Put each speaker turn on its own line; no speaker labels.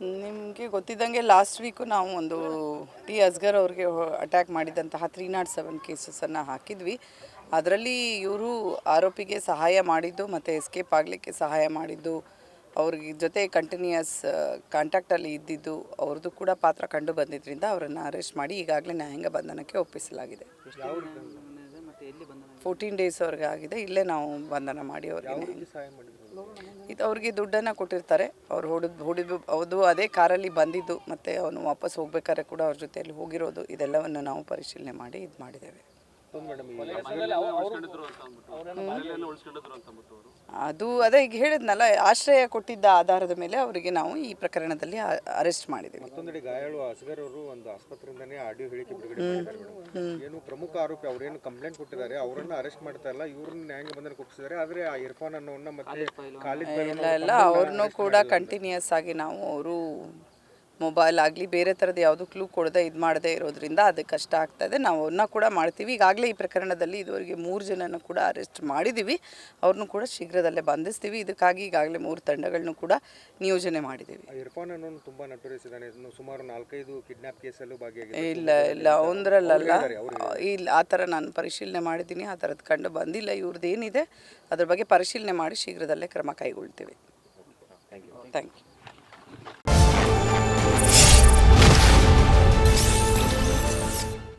ನಿನ್ನೆ
ನಿಮಗೆ ಗೊತ್ತಿದ್ದಂಗೆ last week ನಾವು ಒಂದು ಟಿ ಅಸ್ಗರ್ ಅವ್ರಿಗೆ ಅಟ್ಯಾಕ್ ಮಾಡಿದಂತಹ 307 ಕೇಸಸನ್ನು ಹಾಕಿದ್ವಿ. ಅದರಲ್ಲಿ ಇವರು ಆರೋಪಿಗೆ ಸಹಾಯ ಮಾಡಿದ್ದು ಮತ್ತು ಎಸ್ಕೇಪ್ ಆಗಲಿಕ್ಕೆ ಸಹಾಯ ಮಾಡಿದ್ದು, ಅವ್ರಿಗೆ ಜೊತೆ ಕಂಟಿನ್ಯೂಯಸ್ ಕಾಂಟ್ಯಾಕ್ಟಲ್ಲಿ ಇದ್ದಿದ್ದು ಅವ್ರದ್ದು ಕೂಡ ಪಾತ್ರ ಕಂಡು ಬಂದಿದ್ದರಿಂದ ಅವರನ್ನು ಅರೆಸ್ಟ್ ಮಾಡಿ ಈಗಾಗಲೇ ನ್ಯಾಯಾಂಗ ಬಂಧನಕ್ಕೆ ಒಪ್ಪಿಸಲಾಗಿದೆ. 14 ಡೇಸ್ವರೆಗೆ ಆಗಿದೆ. ಇಲ್ಲೇ ನಾವು ಬಂಧನ ಮಾಡಿ ಅವ್ರಿಗೆ ಇದು ಅವ್ರಿಗೆ ದುಡ್ಡನ್ನು ಕೊಟ್ಟಿರ್ತಾರೆ. ಅವ್ರು ಹೊಡೆದು ಅದೇ ಕಾರಲ್ಲಿ ಬಂದಿದ್ದು ಮತ್ತು ಅವನು ವಾಪಸ್ ಹೋಗ್ಬೇಕಾದ್ರೆ ಕೂಡ ಅವ್ರ ಜೊತೆಯಲ್ಲಿ ಹೋಗಿರೋದು, ಇದೆಲ್ಲವನ್ನು ನಾವು ಪರಿಶೀಲನೆ ಮಾಡಿ ಇದು ಮಾಡಿದ್ದೇವೆ. ಅದು ಅದೇ ಈಗ ಹೇಳಿದ್ನಲ್ಲ, ಆಶ್ರಯ ಕೊಟ್ಟಿದ್ದ ಆಧಾರದ ಮೇಲೆ ಅವರಿಗೆ ನಾವು ಈ ಪ್ರಕರಣದಲ್ಲಿ ಅರೆಸ್ಟ್ ಮಾಡಿದ್ದೀವಿ.
ಮತ್ತೊಂದೆಡೆ ಗಾಯಾಳು ಅಸ್ಗರ್ ಅವರು ಒಂದು ಆಸ್ಪತ್ರೆಯಿಂದನೇ ಆಡಿಯೋ ಹೇಳಿಕೆ ಬಿಡುಗಡೆ ಮಾಡಿದ್ದಾರೆ ಮೇಡಮ್. ಏನು ಪ್ರಮುಖ ಆರೋಪಿ ಅವರೇನು ಕಂಪ್ಲೇಂಟ್ ಕೊಟ್ಟಿದ್ದಾರೆ, ಅವರನ್ನು ಅರೆಸ್ಟ್ ಮಾಡ್ತಾ ಇಲ್ಲ, ಇವ್ರನ್ನ ನ್ಯಾಯಾಂಗ ಬಂಧನಕ್ಕೆ ಒಪ್ಪಿಸಿದ್ದಾರೆ. ಆದರೆ ಆ ಇರ್ಫಾನ್ ಅನ್ನೋನ್ನ ಮತ್ತೆ ಖಾಲಿದ್
ಎಲ್ಲ ಅವ್ರನ್ನೂ ಕೂಡ ಕಂಟಿನ್ಯೂಯಸ್ ಆಗಿ ನಾವು ಅವರು ಮೊಬೈಲ್ ಆಗಲಿ ಬೇರೆ ಥರದ್ದು ಯಾವುದು ಕ್ಲೂ ಕೊಡದೆ ಇದು ಮಾಡದೇ ಇರೋದ್ರಿಂದ ಅದು ಕಷ್ಟ ಆಗ್ತಾಯಿದೆ. ನಾವು ಅವ್ರನ್ನ ಕೂಡ ಮಾಡ್ತೀವಿ. ಈಗಾಗಲೇ ಈ ಪ್ರಕರಣದಲ್ಲಿ ಇದುವರೆಗೆ 3 ಜನನ ಕೂಡ ಅರೆಸ್ಟ್ ಮಾಡಿದ್ದೀವಿ. ಅವ್ರನ್ನೂ ಕೂಡ ಶೀಘ್ರದಲ್ಲೇ ಬಂಧಿಸ್ತೀವಿ. ಇದಕ್ಕಾಗಿ ಈಗಾಗಲೇ 3 ತಂಡಗಳನ್ನು ಕೂಡ ನಿಯೋಜನೆ ಮಾಡಿದ್ದೀವಿ.
ಇರ್ಫಾನ್ ಅನ್ನೋನು ತುಂಬ ನಟೋರಿಯಸ್ ಇದ್ದಾನೆ. ಸುಮಾರು 4-5 ಕಿಡ್ನಾಪ್ ಕೇಸಲ್ಲೂ ಭಾಗಿಯಾಗಿದೆ.
ಇಲ್ಲ ಒಂದರಲ್ಲ, ಇಲ್ಲ ಆ ಥರ ನಾನು ಪರಿಶೀಲನೆ ಮಾಡಿದ್ದೀನಿ. ಆ ಥರದ್ದು ಕಂಡು ಬಂದಿಲ್ಲ. ಇವ್ರದ್ದು ಏನಿದೆ ಅದ್ರ ಬಗ್ಗೆ ಪರಿಶೀಲನೆ ಮಾಡಿ ಶೀಘ್ರದಲ್ಲೇ ಕ್ರಮ ಕೈಗೊಳ್ತೀವಿ. Thank you.